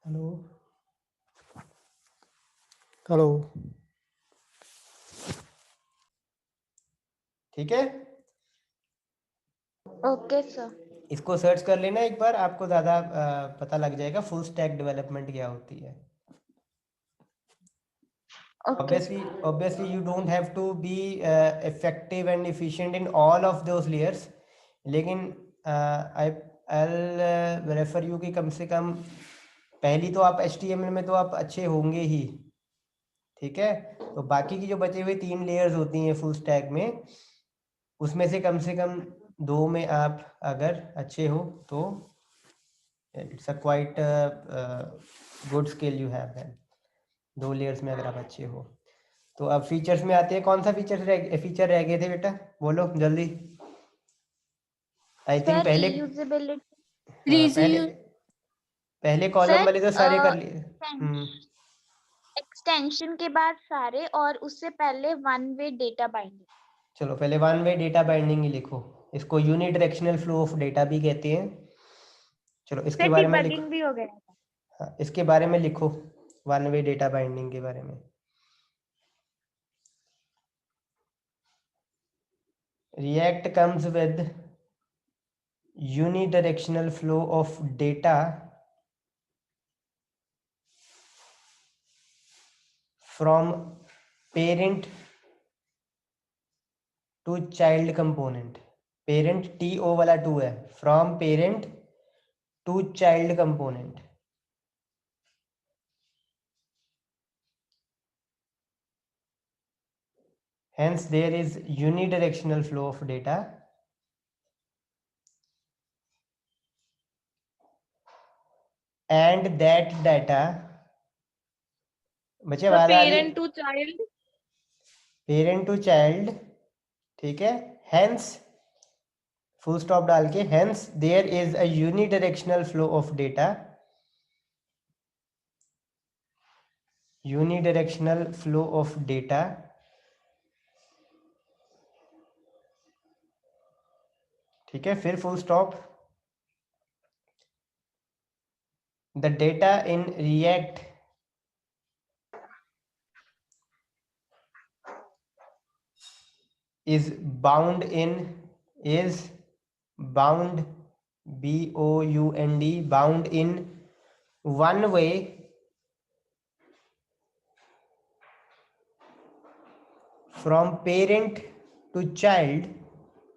Hello hello, ठीक है। Okay sir. इसको सर्च कर लेना एक बार, आपको ज़्यादा पता लग जाएगा फुल स्टैक डेवलपमेंट क्या होती है। Okay obviously obviously you don't have to be effective and efficient in all of those layers, लेकिन I'll refer you कि कम से कम पहली तो आप HTML में तो आप अच्छे होंगे ही, ठीक है। तो बाकी की जो बचे हुए 3 लेयर्स होती हैं फुल स्टैक में, उसमें से कम 2 में आप अगर अच्छे हो तो it's a quite good skill you have then. 2 layers में अगर आप अच्छे हो तो अब फीचर्स में आते हैं। कौन सा फीचर रह गए थे बेटा, बोलो जल्दी। आई थिंक सर पहले रीयूजेबिलिटी पहले पहले कॉलम सर वाले तो सारे कर लिए। एक्सटेंशन के बाद सारे और उससे पहले वन वे डेटा बाइंडिंग। चलो पहले वन वे डेटा बाइंडिंग ही लिखो, इसको यूनिडायरेक्शनल फ्लो ऑफ डेटा भी कहते हैं। चलो इसके सर बारे में लिखो। डिबगिंग भी हो गया। हाँ, इसके बारे में लिखो, वन वे डेटा बाइंडिंग के बारे में। React comes with unidirectional flow of data from parent to child component। parent TO वाला 2 है, from parent to child component। hence there is unidirectional flow of data and that data, बच्चे तो आवाज आ रही है? Parent to child. Parent to child, ठीक है। hence फुल स्टॉप डाल के hence there is a unidirectional flow of data, unidirectional flow of data, ठीक है। फिर full stop, the data in React is bound in is bound bound bound in one way from parent to child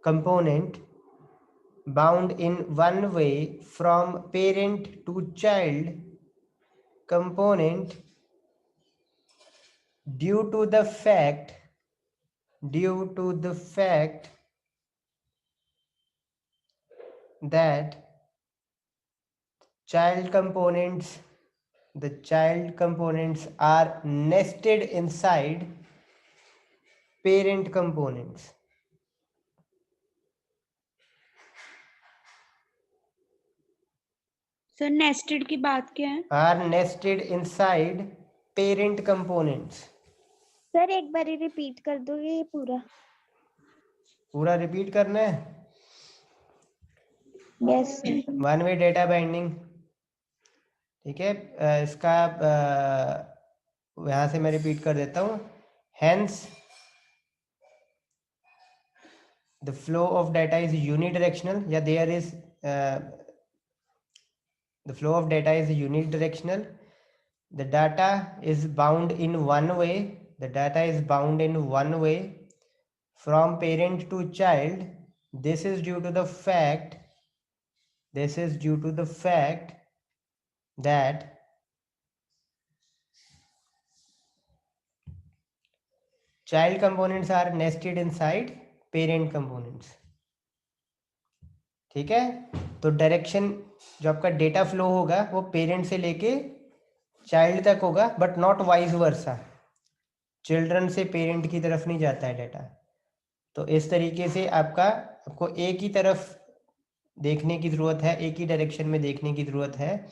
component, bound in one way from parent to child component due to the fact that child components the child components are nested inside parent components। Sir nested की बात क्या है? are nested inside parent components। Sir एक बार repeat कर दोगे ये पूरा? पूरा रिपीट करना है। Yes. One way data binding, ठीक है। इसका यहाँ से मैं रिपीट कर देता हूँ। hence the flow of data is unidirectional, या there is the flow of data is unidirectional, the data is bound in one way, the data is bound in one way from parent to child। this is due to the fact that child components are nested inside parent components, ठीक है। तो direction जो आपका data flow होगा वो parent से लेके child तक होगा, but not vice versa. Children से पेरेंट की तरफ नहीं जाता है डाटा। तो इस तरीके से आपको एक ही तरफ देखने की ज़रूरत है, एक ही डायरेक्शन में देखने की ज़रूरत है।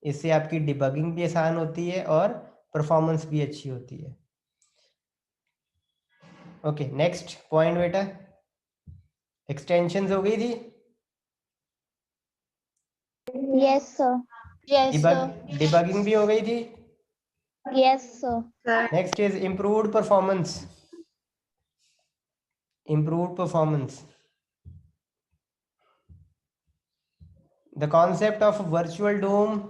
इससे आपकी डिबगिंग भी आसान होती है और परफॉर्मेंस भी अच्छी होती है। ओके, नेक्स्ट पॉइंट बेटा, एक्सटेंशंस हो गई थी। Yes sir. Yes, sir. Debugging भी हो गई थी. Yes, sir. Next is improved performance. improved performance. The concept of virtual DOM,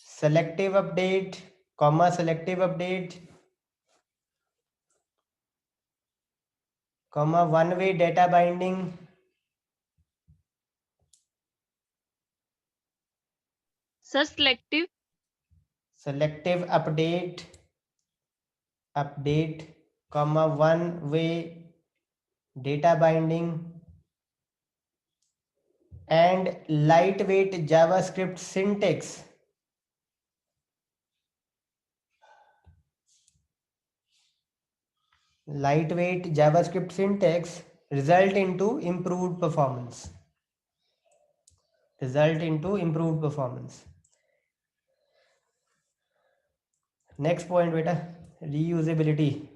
selective update, selective update, one-way data binding. Sir, selective update, one-way data binding, and lightweight JavaScript syntax. Lightweight JavaScript syntax result into improved performance. Next point beta, reusability.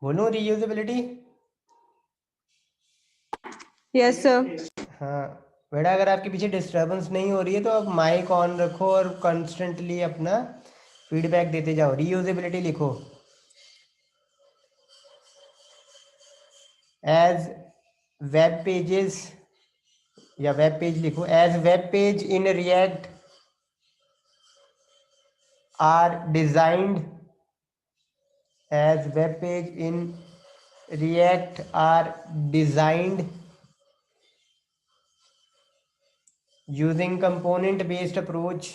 बोलो reusability. Yes sir. हाँ बेटा, अगर आपके पीछे disturbance नहीं हो रही है तो आप माइक ऑन रखो और कॉन्स्टेंटली अपना फीडबैक देते जाओ. रीयूजेबिलिटी लिखो. एज वेब पेजेस या वेब पेज लिखो. As web page in React are designed. As web page in React are designed using component based approach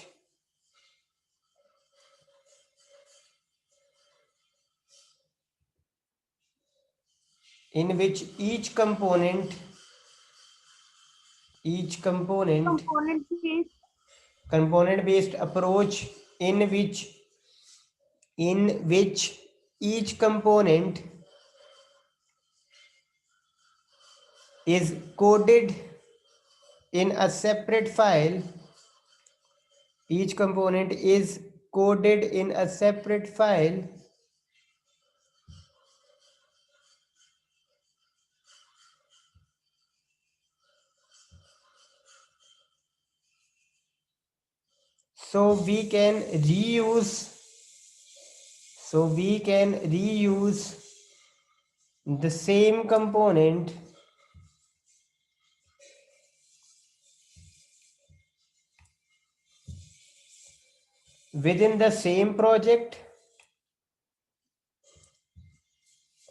in which each component based approach in which each component is coded in a separate file. Each component is coded in a separate file so we can reuse the same component within the same project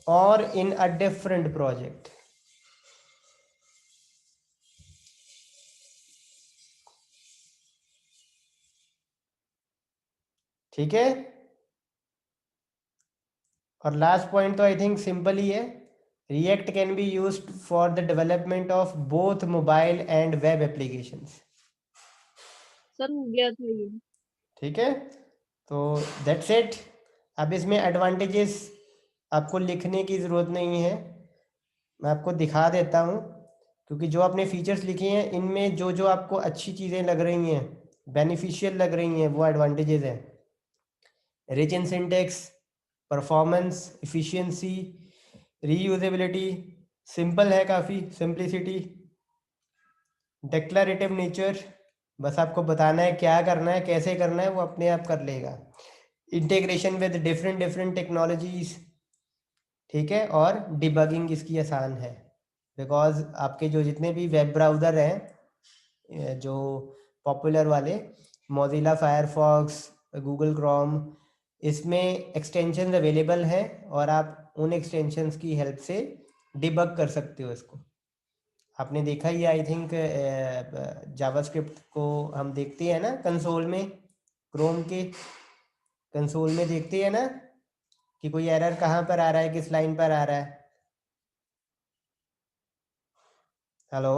or in a different project. ठीक है. और last point तो I think simple ही है. React can be used for the development of both mobile and web applications. Sir हो गया था ये. ठीक है, तो दैट्स इट. अब इसमें एडवांटेजेस आपको लिखने की ज़रूरत नहीं है, मैं आपको दिखा देता हूँ. क्योंकि जो आपने फीचर्स लिखे हैं इनमें जो जो आपको अच्छी चीज़ें लग रही हैं, बेनिफिशियल लग रही हैं, वो एडवांटेजेस हैं. Rich in syntax, performance, efficiency, reusability, simple है काफ़ी, सिंप्लिसिटी, डिक्लेरेटिव नेचर, बस आपको बताना है क्या करना है, कैसे करना है, वो अपने आप कर लेगा. Integration with different technologies. ठीक है, और डिबगिंग इसकी आसान है बिकॉज आपके जो जितने भी वेब ब्राउज़र हैं जो पॉपुलर वाले, मोजिला फायरफॉक्स, गूगल क्रोम, इसमें एक्सटेंशन अवेलेबल हैं और आप उन एक्सटेंशंस की हेल्प से डिबग कर सकते हो इसको. आपने देखा ही आई थिंक जावास्क्रिप्ट को हम देखते हैं ना कंसोल में, क्रोम के कंसोल में देखते हैं ना कि कोई एरर कहाँ पर आ रहा है, किस लाइन पर आ रहा है. हेलो.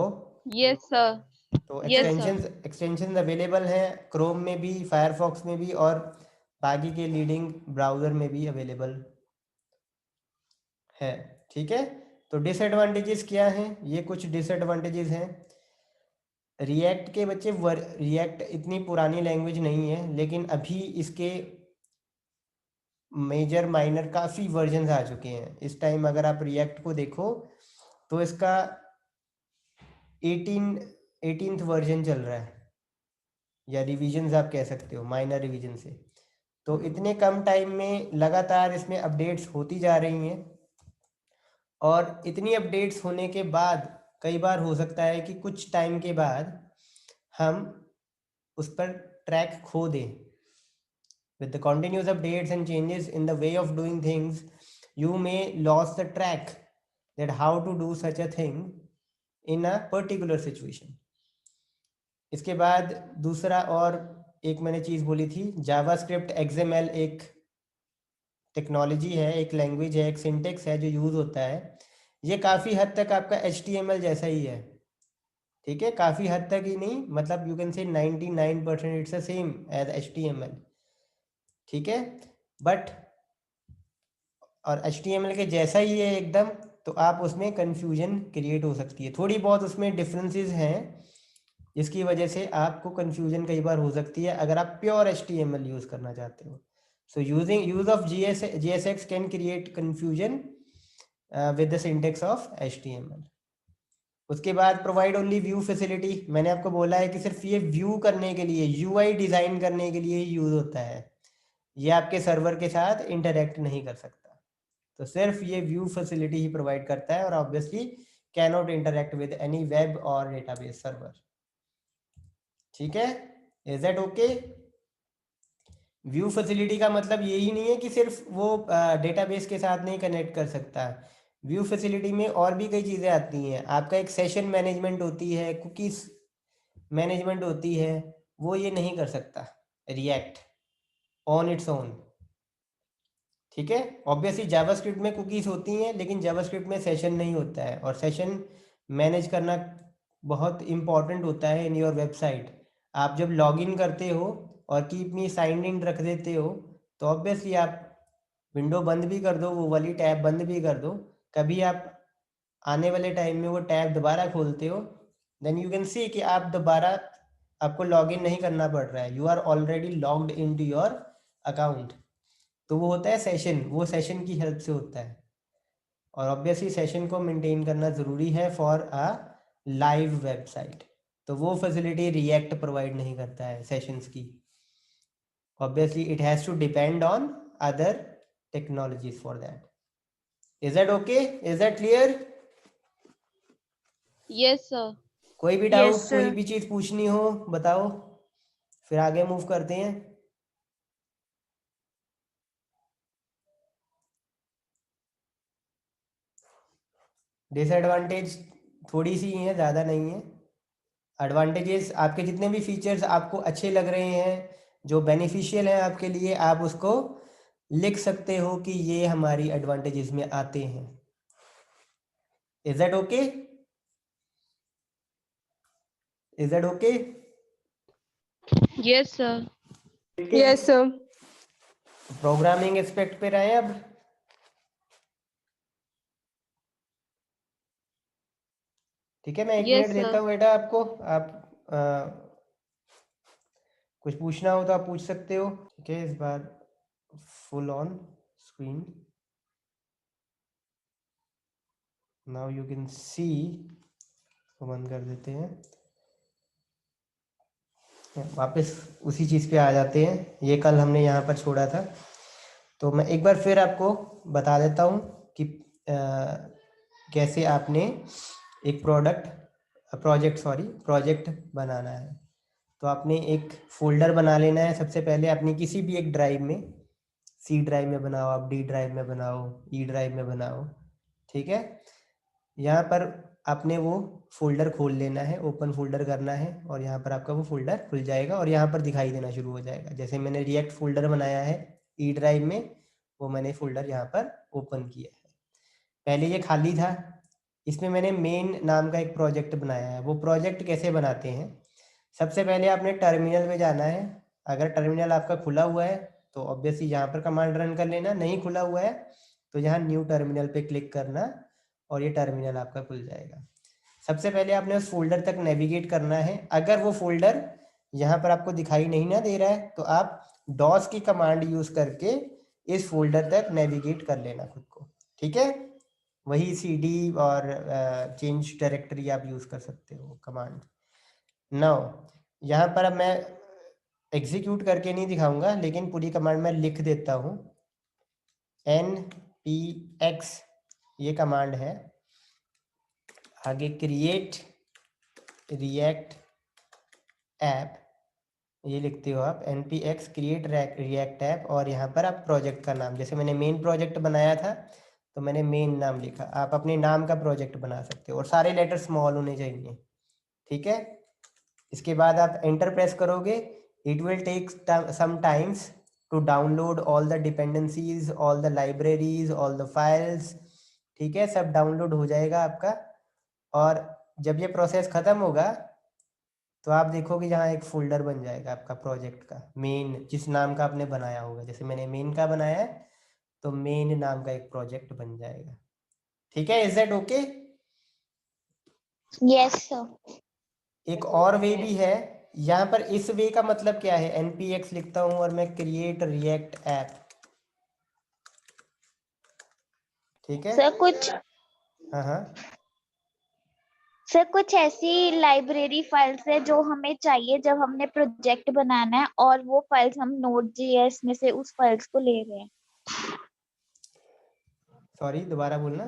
Yes sir. तो Yes, sir. एक्सटेंशंस अवेलेबल हैं क्रोम में भी, फायरफॉक्स में भी और बाकी के लीडिंग ब्राउज़र में भी अवेलेबल है. ठीक है, तो डिसएडवांटेजेस क्या हैं, ये कुछ डिसएडवांटेजेस हैं. रिएक्ट के बच्चे, रिएक्ट इतनी पुरानी लैंग्वेज नहीं है, लेकिन अभी इसके मेजर माइनर काफ़ी वर्जन्स आ चुके हैं इस टाइम। अगर आप रिएक्ट को देखो तो इसका 18th वर्जन चल रहा है, या रिवीजन्स आप कह सकते हो, माइनर रिवीजन से। तो इतने कम टाइम में लगातार इसमें अपडेट्स होती जा रही हैं, और इतनी अपडेट्स होने के बाद कई बार हो सकता है कि कुछ टाइम के बाद हम उस पर ट्रैक खो दें। With the continuous updates and changes in the way of doing things, you may lose the track that how to do such a thing in a particular situation. इसके बाद दूसरा और एक मैंने चीज़ बोली थी, जावास्क्रिप्ट XML एक टेक्नोलॉजी है, एक लैंग्वेज है, एक सिंटेक्स है जो यूज़ होता है। ये काफ़ी हद तक आपका HTML जैसा ही है, ठीक है, काफ़ी हद तक ही नहीं, मतलब you can say 99% it's the same as HTML, ठीक है। बट और HTML के जैसा ही है एकदम, तो आप उसमें कन्फ्यूजन क्रिएट हो सकती है, थोड़ी बहुत उसमें डिफरेंसेस हैं जिसकी वजह से आपको कन्फ्यूजन कई बार हो सकती है अगर आप प्योर HTML यूज़ करना चाहते हो। So use of JSX can create confusion with the syntax of HTML। उसके बाद प्रोवाइड ओनली व्यू फैसिलिटी, मैंने आपको बोला है कि सिर्फ ये व्यू करने के लिए, UI डिज़ाइन करने के लिए ही यूज़ होता है, ये आपके सर्वर के साथ इंटरेक्ट नहीं कर सकता। तो सिर्फ ये व्यू फैसिलिटी ही प्रोवाइड करता है, और obviously can not interact with any web और डेटाबेस सर्वर, ठीक है। Is that okay? View facility का मतलब यही नहीं है कि सिर्फ वो डेटाबेस के साथ नहीं कनेक्ट कर सकता। व्यू फैसिलिटी में और भी कई चीज़ें आती हैं, आपका एक सेशन मैनेजमेंट होती है, कुकीज मैनेजमेंट होती है, वो ये नहीं कर सकता रिएक्ट ऑन इट्स ओन, ठीक है। ऑब्वियसली जावास्क्रिप्ट में कुकीज होती हैं, लेकिन जावास्क्रिप्ट में सेशन नहीं होता है, और सेशन मैनेज करना बहुत इंपॉर्टेंट होता है इन योर वेबसाइट। आप जब लॉगिन करते हो और कीप मी साइंड इन रख देते हो, तो ऑब्वियसली आप विंडो बंद भी कर दो, वो वाली टैब बंद भी कर दो, कभी आप आने वाले टाइम में वो टैब दोबारा खोलते हो, देन यू कैन सी कि आप दोबारा आपको लॉगिन नहीं करना पड़ रहा है, you are already logged in to your account. तो वो होता है सेशन, वो सेशन की हेल्प से होता है, और ऑब्वियसली सेशन को मेंटेन करना ज़रूरी है फॉर अ लाइव वेबसाइट। तो वो फैसिलिटी रिएक्ट प्रोवाइड नहीं करता है सेशंस की। Obviously it has to depend on other technologies for that. Is that okay? Is that clear? Yes, sir. कोई भी डाउट, Yes, कोई sir. भी चीज़ पूछनी हो बताओ, फिर आगे मूव करते हैं। डिसएडवांटेज थोड़ी सी हैं, ज़्यादा नहीं है। एडवांटेजेस, आपके जितने भी फीचर्स आपको अच्छे लग रहे हैं, जो बेनिफिशियल हैं आपके लिए, आप उसको लिख सकते हो कि ये हमारी एडवांटेजेस में आते हैं। Is that okay? Is that okay? Yes, sir. Yes, sir. Programming aspect पे रहे अब। ठीक है, मैं 1 Yes, मिनट sir. देता हूँ बेटा आपको, आप कुछ पूछना हो तो आप पूछ सकते हो, ठीक है। इस बार full on screen, now you can see, इसको बंद कर देते हैं, वापस उसी चीज़ पे आ जाते हैं, ये कल हमने यहाँ पर छोड़ा था। तो मैं एक बार फिर आपको बता देता हूँ कि कैसे आपने एक प्रोजेक्ट बनाना है। तो आपने एक फोल्डर बना लेना है सबसे पहले, अपनी किसी भी एक ड्राइव में, C ड्राइव में बनाओ, आप D ड्राइव में बनाओ, E ड्राइव में बनाओ, ठीक है। यहाँ पर आपने वो फोल्डर खोल लेना है, ओपन फोल्डर करना है, और यहाँ पर आपका वो फोल्डर खुल जाएगा और यहाँ पर दिखाई देना शुरू हो जाएगा। जैसे मैंने रिएक्ट फोल्डर बनाया है E ड्राइव में, वो मैंने फोल्डर यहाँ पर ओपन किया है। पहले ये खाली था, इसमें मैंने मेन नाम का एक प्रोजेक्ट बनाया है। वो प्रोजेक्ट कैसे बनाते हैं, सबसे पहले आपने टर्मिनल में जाना है। अगर टर्मिनल आपका खुला हुआ है तो ऑब्वियसली यहाँ पर कमांड रन कर लेना, नहीं खुला हुआ है तो यहाँ न्यू टर्मिनल पे क्लिक करना और ये टर्मिनल आपका खुल जाएगा। सबसे पहले आपने उस फोल्डर तक नेविगेट करना है। अगर वो फोल्डर यहाँ पर आपको दिखाई नहीं ना दे रहा है तो आप डॉस की कमांड यूज करके इस फोल्डर तक नेविगेट कर लेना खुद को, ठीक है। वही cd और चेंज डायरेक्टरी आप यूज कर सकते हो कमांड। नाउ यहाँ पर अब मैं एग्जीक्यूट करके नहीं दिखाऊंगा, लेकिन पूरी कमांड मैं लिख देता हूँ। npx ये कमांड है। आगे क्रिएट रिएक्ट ऐप ये लिखते हो आप, npx क्रिएट रिएक्ट ऐप, और यहाँ पर आप प्रोजेक्ट का नाम, जैसे मैंने मेन प्रोजेक्ट बनाया था तो मैंने मेन नाम लिखा। आप अपने नाम का प्रोजेक्ट बना सकते हो और सारे लेटर स्मॉल होने चाहिए, ठीक है। इसके बाद आप एंटर प्रेस करोगे। It will take some times to download all the dependencies, all the libraries, all the files, ठीक है। सब डाउनलोड हो जाएगा आपका, और जब ये प्रोसेस खत्म होगा तो आप देखोगे यहाँ एक फोल्डर बन जाएगा आपका प्रोजेक्ट का, मेन जिस नाम का आपने बनाया होगा। जैसे मैंने मेन का बनाया है तो मेन नाम का एक प्रोजेक्ट बन जाएगा, ठीक है। Is that okay? Yes sir. एक और वे भी है यहाँ पर। इस वे का मतलब क्या है, npx लिखता हूँ और मैं क्रिएट रिएक्ट ऐप, ठीक है। सर कुछ हाँ हाँ, सर कुछ ऐसी लाइब्रेरी फाइल्स है जो हमें चाहिए जब हमने प्रोजेक्ट बनाना है, और वो फाइल्स हम Node.js में से उस फाइल्स को ले रहे हैं। सॉरी दोबारा बोलना।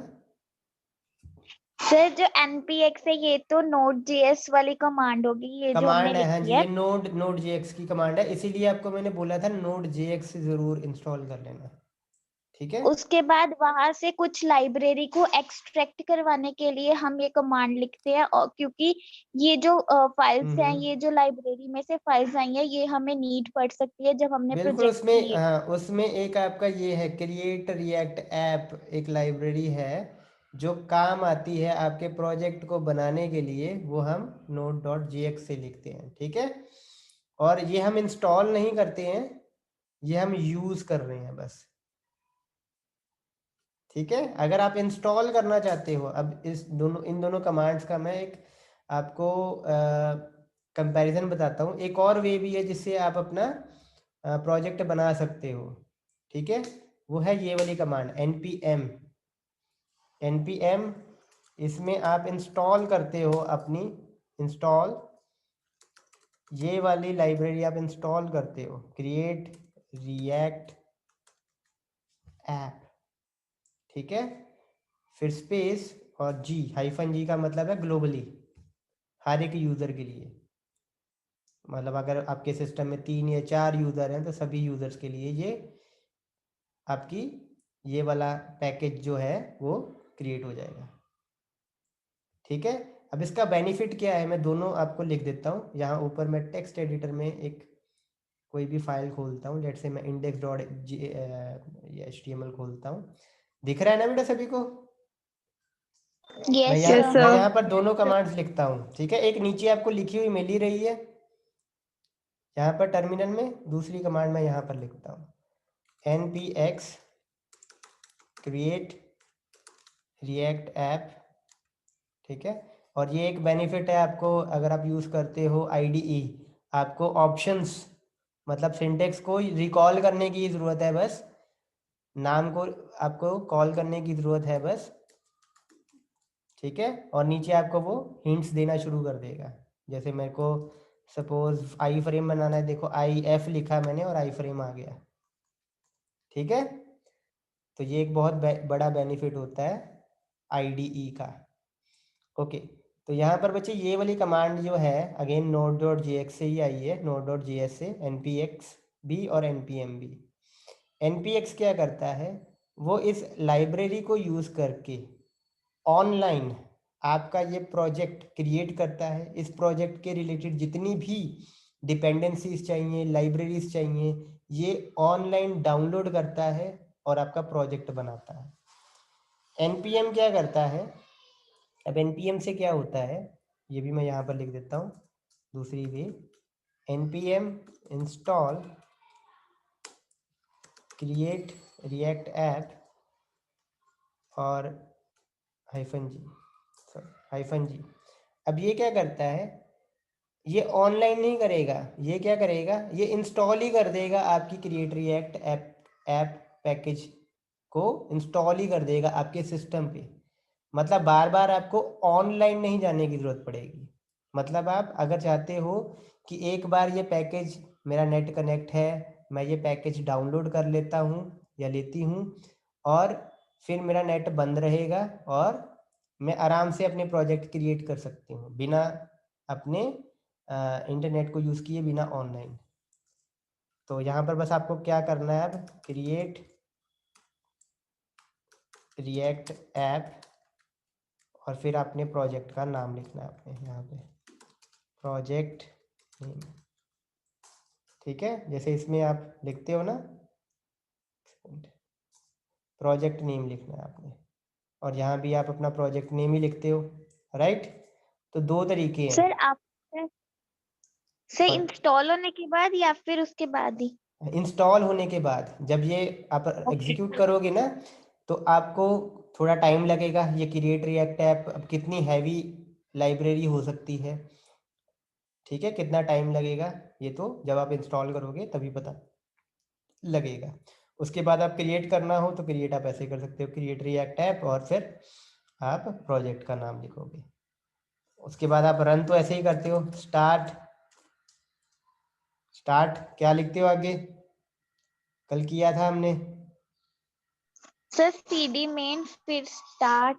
सर जो npx है ये तो Node.js वाली कमांड होगी, ये जो हमने कमांड है, हाँ लिखी जी, है। ये नोड जेएक्स की कमांड है, इसीलिए आपको मैंने बोला था नोड जेएक्स जरूर इंस्टॉल कर लेना, ठीक है। उसके बाद वहां से कुछ लाइब्रेरी को एक्सट्रैक्ट करवाने के लिए हम ये कमांड लिखते हैं, और क्योंकि ये जो फाइल्स हैं, ये जो लाइब्रेरी में से फाइल्स आई हैं, ये हमें नीड पड़ सकती है जब हमने बिल्कुल। प्रोजेक्ट उसमें किए। हाँ, उसमें एक आपका ये है क्रिएट रिएक्ट ऐप, एक लाइब्रेरी है जो काम आती है आपके प्रोजेक्ट को बनाने के लिए, वो हम node.jx से लिखते हैं, ठीक है। और ये हम इंस्टॉल नहीं करते हैं, ये हम यूज कर रहे हैं बस, ठीक है। अगर आप इंस्टॉल करना चाहते हो, अब इन दोनों कमांड्स का मैं एक आपको कंपैरिजन बताता हूँ। एक और वे भी है जिससे आप अपना प्रोजेक्ट बना सकते हो, ठीक है। वो है ये वाली कमांड npm। इसमें आप इंस्टॉल करते हो अपनी, इंस्टॉल ये वाली लाइब्रेरी आप इंस्टॉल करते हो, क्रिएट रिएक्ट ऐप, ठीक है। फिर स्पेस और जी, -g का मतलब है ग्लोबली, हर एक यूज़र के लिए। मतलब अगर आपके सिस्टम में 3 या 4 यूज़र हैं तो सभी यूज़र्स के लिए ये आपकी ये वाला पैकेज जो है वो क्रिएट हो जाएगा, ठीक है। अब इसका बेनिफिट क्या है मैं दोनों आपको लिख देता हूँ। यहाँ ऊपर मैं टेक्स्ट एडिटर में एक कोई भी फाइल खोलता हूँ, लेट से मैं index.html खोलता हूँ। दिख रहा है ना बेटा सभी को? Yes Yes, sir. मैं sir. यहाँ पर दोनों कमांड्स लिखता हूँ, ठीक है। एक नीचे आपको लिखी हुई मिल ही रही है यहाँ पर टर्मिनल में, दूसरी कमांड मैं यहाँ पर लिखता हूँ npx क्रिएट रिएक्ट ऐप, ठीक है। और ये एक बेनिफिट है आपको, अगर आप यूज़ करते हो IDE, आपको ऑप्शंस मतलब सिंटेक्स को रिकॉल करने की ज़रूरत है, बस नाम को आपको कॉल करने की ज़रूरत है बस, ठीक है। और नीचे आपको वो हिंट्स देना शुरू कर देगा। जैसे मेरे को सपोज आई फ्रेम बनाना है, देखो IF लिखा मैंने और आई फ्रेम आ गया, ठीक है। तो ये एक बहुत बड़ा बेनिफिट होता है IDE का, ओके। तो यहाँ पर बच्चे ये वाली कमांड जो है अगेन node.js से ही आई है, node.js से, npx भी और npm भी। npx क्या करता है, वो इस लाइब्रेरी को यूज़ करके ऑनलाइन आपका ये प्रोजेक्ट क्रिएट करता है। इस प्रोजेक्ट के रिलेटेड जितनी भी डिपेंडेंसीज चाहिए, लाइब्रेरीज चाहिए, ये ऑनलाइन डाउनलोड करता है और आपका प्रोजेक्ट बनाता है। npm क्या करता है, अब npm से क्या होता है ये भी मैं यहाँ पर लिख देता हूँ दूसरी वे, npm install create React app और -g। अब ये क्या करता है, ये ऑनलाइन नहीं करेगा, ये क्या करेगा, ये इंस्टॉल ही कर देगा आपकी क्रिएट रिएक्ट ऐप पैकेज को इंस्टॉल ही कर देगा आपके सिस्टम पे। मतलब बार बार आपको ऑनलाइन नहीं जाने की जरूरत पड़ेगी। मतलब आप अगर चाहते हो कि एक बार ये पैकेज, मेरा नेट कनेक्ट है, मैं ये पैकेज डाउनलोड कर लेता हूँ या लेती हूँ, और फिर मेरा नेट बंद रहेगा और मैं आराम से अपने प्रोजेक्ट क्रिएट कर सकती हूँ बिना अपने इंटरनेट को यूज़ किए, बिना ऑनलाइन। तो यहाँ पर बस आपको क्या करना है, अब क्रिएट रिएक्ट ऐप, और फिर अपने प्रोजेक्ट का नाम लिखना है आपने यहाँ पे, प्रोजेक्ट नेम। ठीक है, जैसे इसमें आप लिखते हो ना, प्रोजेक्ट नेम लिखना है आपने, और यहाँ भी आप अपना प्रोजेक्ट नेम ही लिखते हो, राइट। तो दो तरीके हैं। सर आप से और इंस्टॉल होने के बाद या फिर उसके बाद ही? इंस्टॉल होने के बाद, जब ये आप एग्जीक्यूट करोगे ना, तो आपको थोड़ा टाइम लगेगा। ये क्रिएट रिएक्ट ऐप अब कितनी हैवी लाइब्रेरी हो सकती है, ठीक है, कितना टाइम लगेगा, ये तो जब आप इंस्टॉल करोगे तभी पता लगेगा। उसके बाद आप क्रिएट करना हो तो क्रिएट आप ऐसे कर सकते हो, क्रिएट रिएक्ट ऐप, और फिर आप प्रोजेक्ट का नाम लिखोगे। उसके बाद आप रन तो ऐसे ही करते हो, स्टार्ट क्या लिखते हो आगे, कल किया था हमने सर cd मेन फिर स्टार्ट,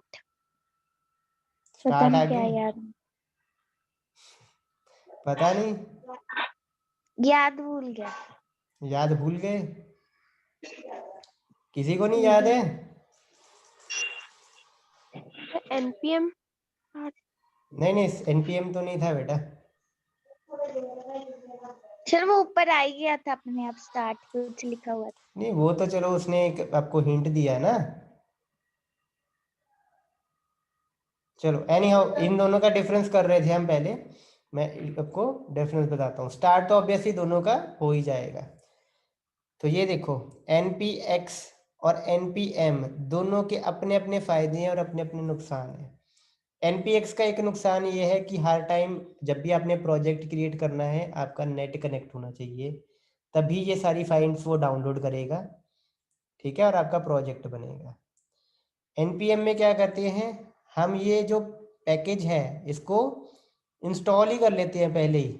पता स्टार्ट नहीं आगे, क्या यार, पता नहीं, याद भूल गया। याद भूल गए, किसी को नहीं याद है? NPM. नहीं नहीं, एनपीएम तो नहीं था बेटा। चल वो ऊपर आ ही गया था अपने आप, स्टार्ट कुछ लिखा हुआ था। नहीं, वो तो चलो उसने एक आपको हिंट दिया ना। चलो एनी हाउ, इन दोनों का डिफरेंस कर रहे थे हम पहले, मैं आपको डिफरेंस बताता हूँ। स्टार्ट तो ऑब्वियसली दोनों का हो ही जाएगा। तो ये देखो, एनपीएक्स और एनपीएम दोनों के अपने अपने फायदे हैं और अपने अपने नुकसान हैं। एनपीएक्स का एक नुकसान ये है कि हर टाइम जब भी आपने प्रोजेक्ट क्रिएट करना है, आपका नेट कनेक्ट होना चाहिए, तभी ये सारी फाइल्स वो डाउनलोड करेगा, ठीक है, और आपका प्रोजेक्ट बनेगा। एनपीएम में क्या करते हैं हम, ये जो पैकेज है इसको इंस्टॉल ही कर लेते हैं पहले ही।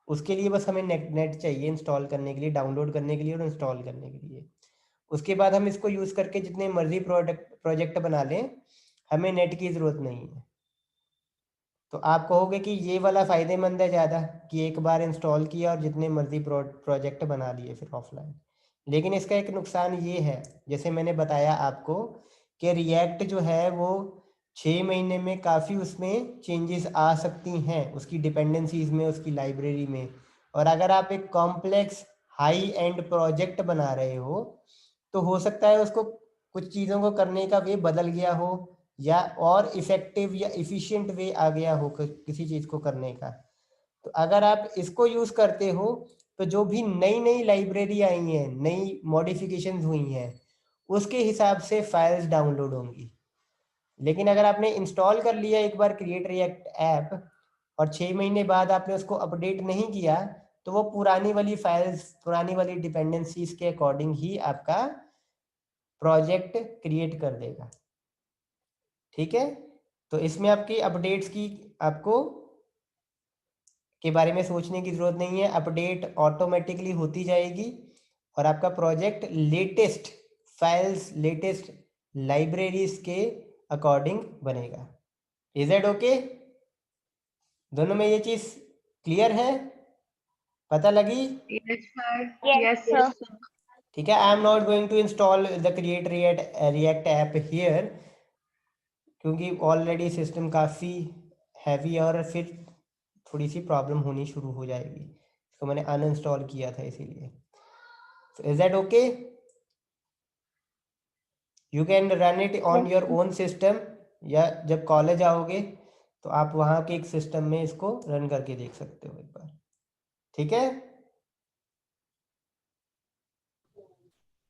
उसके लिए बस हमें नेट चाहिए इंस्टॉल करने के लिए, डाउनलोड करने के लिए और इंस्टॉल करने के लिए। उसके बाद हम इसको यूज़ करके जितने मर्जी प्रोजेक्ट बना लें, हमें नेट की ज़रूरत नहीं है। तो आप कहोगे कि ये वाला फ़ायदेमंद है ज़्यादा, कि एक बार इंस्टॉल किया और जितने मर्जी प्रोजेक्ट बना लिए फिर ऑफलाइन। लेकिन इसका एक नुकसान ये है, जैसे मैंने बताया आपको, कि रिएक्ट जो है वो 6 महीने में काफ़ी उसमें चेंजेस आ सकती हैं, उसकी डिपेंडेंसीज में, उसकी लाइब्रेरी में। और अगर आप एक कॉम्प्लेक्स हाई एंड प्रोजेक्ट बना रहे हो, तो हो सकता है उसको कुछ चीज़ों को करने का वे बदल गया हो, या और इफेक्टिव या इफिशिएंट वे आ गया हो किसी चीज़ को करने का। तो अगर आप इसको यूज़ करते हो, तो जो भी नई नई लाइब्रेरी आई हैं, नई मॉडिफिकेशंस हुई हैं, उसके हिसाब से फाइल्स डाउनलोड होंगी। लेकिन अगर आपने इंस्टॉल कर लिया एक बार क्रिएट रिएक्ट ऐप, और 6 महीने बाद आपने उसको अपडेट नहीं किया, तो वो पुरानी वाली फाइल्स, पुरानी वाली डिपेंडेंसीज के अकॉर्डिंग ही आपका प्रोजेक्ट क्रिएट कर देगा, ठीक है। तो इसमें आपकी अपडेट्स की आपको के बारे में सोचने की ज़रूरत नहीं है, अपडेट ऑटोमेटिकली होती जाएगी, और आपका project latest files, latest libraries के अकॉर्डिंग बनेगा। Is it okay? दोनों में ये चीज़ क्लियर है, पता लगी? Yes, sir. Yes, Yes, sir. sir. ठीक है, I am not going to install the create React app here, क्योंकि ऑलरेडी सिस्टम काफ़ी हैवी और फिर थोड़ी सी प्रॉब्लम होनी शुरू हो जाएगी। इसको मैंने अनइंस्टॉल किया था इसीलिए। Is that okay? You can run it on your own system, या जब कॉलेज आओगे तो आप वहाँ के एक सिस्टम में इसको रन करके देख सकते हो एक बार, ठीक है।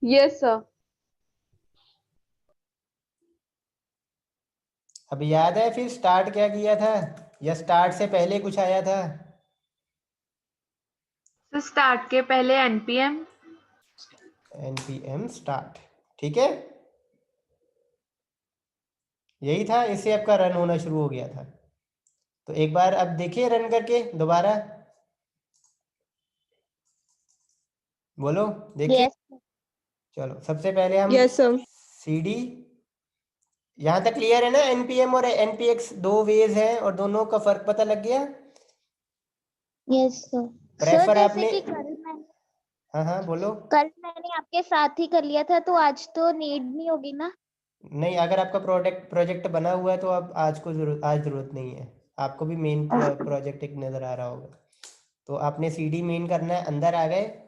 Yes, sir. अब याद है फिर स्टार्ट क्या किया था, या स्टार्ट से पहले कुछ आया था? So start के पहले npm. npm स्टार्ट, ठीक है, यही था, इससे आपका रन होना शुरू हो गया था। तो एक बार अब देखिए रन करके दोबारा, बोलो देखिए। यस चलो सबसे पहले हम यस सर। CD, यहाँ तक क्लियर है ना? NPM और NPX दो वेज हैं और दोनों का फर्क पता लग गया। Yes sir. सर प्रेफर जैसे आपने, कि हाँ हाँ बोलो। कल मैंने आपके साथ ही कर लिया था, तो आज तो नीड नहीं होगी ना? नहीं, अगर आपका प्रोजेक्ट बना हुआ है तो अब आज जरूरत नहीं है। आपको भी मेन प्रोजेक्ट एक नज़र आ रहा होगा। तो आपने CD मेन करना है, अंदर आ गए,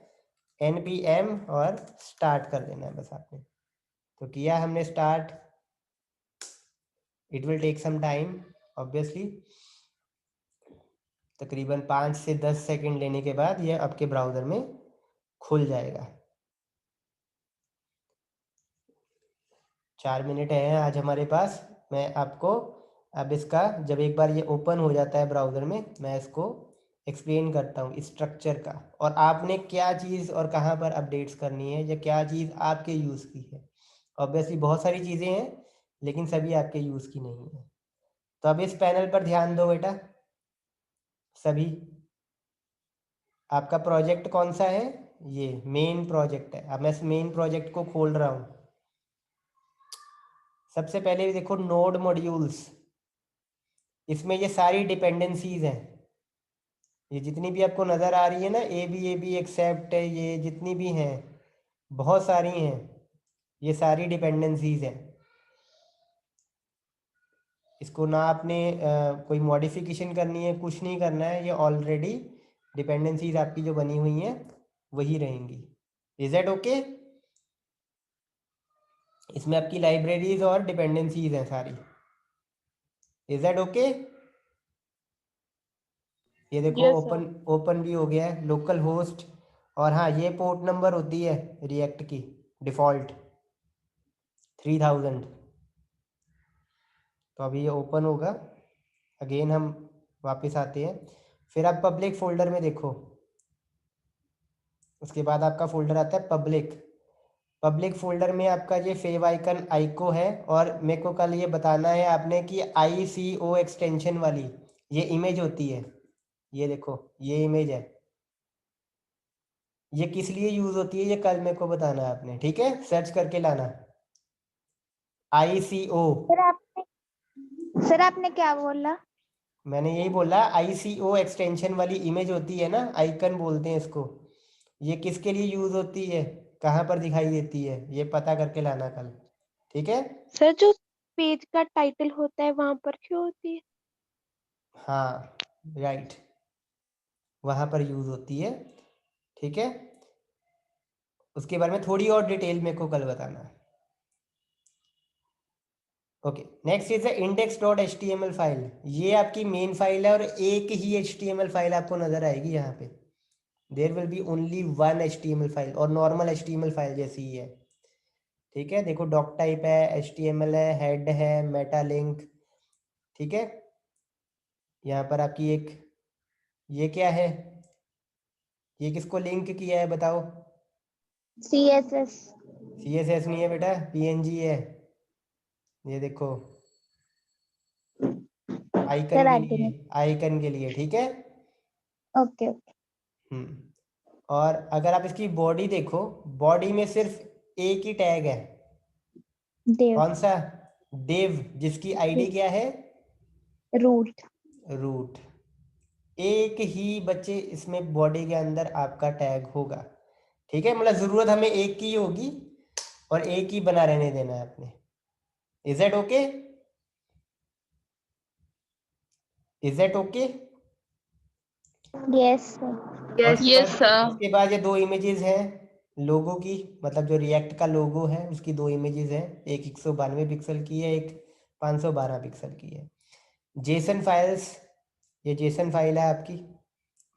NPM और स्टार्ट कर देना है बस आपने। तो किया हमने start, it will take some time obviously, तकरीबन 5 से 10 सेकंड लेने के बाद ये आपके ब्राउज़र में खुल जाएगा। 4 मिनट हैं आज हमारे पास। मैं आपको अब इसका, जब एक बार ये ओपन हो जाता है ब्राउज़र में, मैं इसको एक्सप्लेन करता हूँ स्ट्रक्चर का, और आपने क्या चीज़ और कहाँ पर अपडेट्स करनी है, या क्या चीज़ आपके यूज़ की है। ऑब्वियसली बहुत सारी चीज़ें हैं, लेकिन सभी आपके यूज़ की नहीं है। तो अब इस पैनल पर ध्यान दो बेटा सभी। आपका प्रोजेक्ट कौन सा है? ये मेन प्रोजेक्ट है। अब मैं इस मेन प्रोजेक्ट को खोल रहा हूँ। सबसे पहले देखो नोड मॉड्यूल्स, इसमें ये सारी डिपेंडेंसीज हैं। ये जितनी भी आपको नज़र आ रही है ना, ए बी एक्सेप्ट है, ये जितनी भी हैं बहुत सारी हैं, ये सारी डिपेंडेंसीज हैं। इसको ना आपने कोई मॉडिफिकेशन करनी है, कुछ नहीं करना है, ये ऑलरेडी डिपेंडेंसीज आपकी जो बनी हुई हैं वही रहेंगी। Is that okay? इसमें आपकी लाइब्रेरीज और डिपेंडेंसीज हैं सारी। Is that okay? ये देखो Yes, sir. ओपन भी हो गया है, लोकल होस्ट। और हाँ, ये पोर्ट नंबर होती है रिएक्ट की डिफ़ॉल्ट 3000। तो अभी ये ओपन होगा, अगेन हम वापस आते हैं। फिर आप पब्लिक फोल्डर में देखो, उसके बाद आपका फोल्डर आता है पब्लिक फोल्डर में आपका ये फेव आइकन आइको है। और मेरे को कल ये बताना है आपने कि ICO एक्सटेंशन वाली ये इमेज होती है, ये देखो ये इमेज है, ये किस लिए यूज होती है ये कल मेरे को बताना है आपने, ठीक है? सर्च करके लाना ICO। सर आपने क्या बोला? मैंने यही बोला, ICO एक्सटेंशन वाली इमेज होती है ना, आइकन बोलते हैं इसको, ये किसके लिए यूज होती है, कहाँ पर दिखाई देती है, ये पता करके लाना कल, ठीक है? सर जो पेज का टाइटल होता है वहां पर क्यों होती है? हाँ राइट, वहाँ पर यूज होती है, ठीक है? उसके बारे में थोड़ी और डिटेल मेरे को कल बताना है। Okay, next is index.html file. ये आपकी मेन फाइल है और एक ही HTML फाइल आपको नजर आएगी यहाँ पे। There will be only one HTML file, और नॉर्मल HTML फाइल जैसी ही है, ठीक है? देखो डॉक टाइप है, HTML है, हेड है, मेटा लिंक, ठीक है? यहाँ पर आपकी एक, ये क्या है, ये किसको लिंक किया है बताओ? CSS। CSS नहीं है बेटा, PNG है। ये देखो सर आगे में। आइकन के लिए, ठीक है? Okay okay. और अगर आप इसकी बॉडी देखो, बॉडी में सिर्फ एक ही टैग है, देव। कौन सा? div, जिसकी ID क्या है? रूट। रूट। एक ही बच्चे इसमें बॉडी के अंदर आपका टैग होगा, ठीक है? मतलब जरूरत हमें एक की होगी और एक ही बना रहने देना है आपने। Is that okay? Is that okay? Yes sir. और Yes, yes, sir. उसके बाद ये दो इमेजेस हैं लोगो की, मतलब जो रिएक्ट का लोगो है उसकी दो इमेजेस हैं, एक 192 पिक्सल की है, एक 512 पिक्सल की है। जेसन फाइल्स, ये जेसन फाइल है आपकी,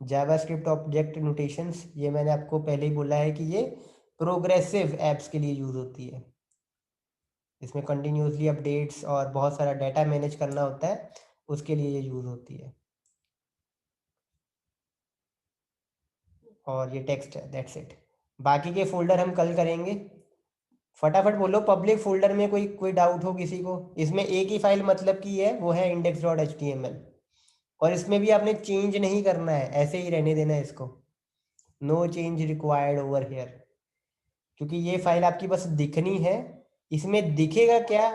जावास्क्रिप्ट ऑब्जेक्ट नोटेशंस, ये मैंने आपको पहले ही बोला है कि ये प्रोग्रेसिव एप्स के लिए यूज होती है। इसमें कंटिन्यूसली अपडेट्स और बहुत सारा डाटा मैनेज करना होता है, उसके लिए ये यूज होती है। और ये टेक्स्ट है, दैट्स इट। बाकी के फोल्डर हम कल करेंगे, फटाफट बोलो, पब्लिक फोल्डर में कोई डाउट हो किसी को? इसमें एक ही फाइल मतलब की है, वो है index.html, और इसमें भी आपने चेंज नहीं करना है, ऐसे ही रहने देना है इसको, no change required over here, क्योंकि ये फाइल आपकी बस दिखनी है। इसमें दिखेगा क्या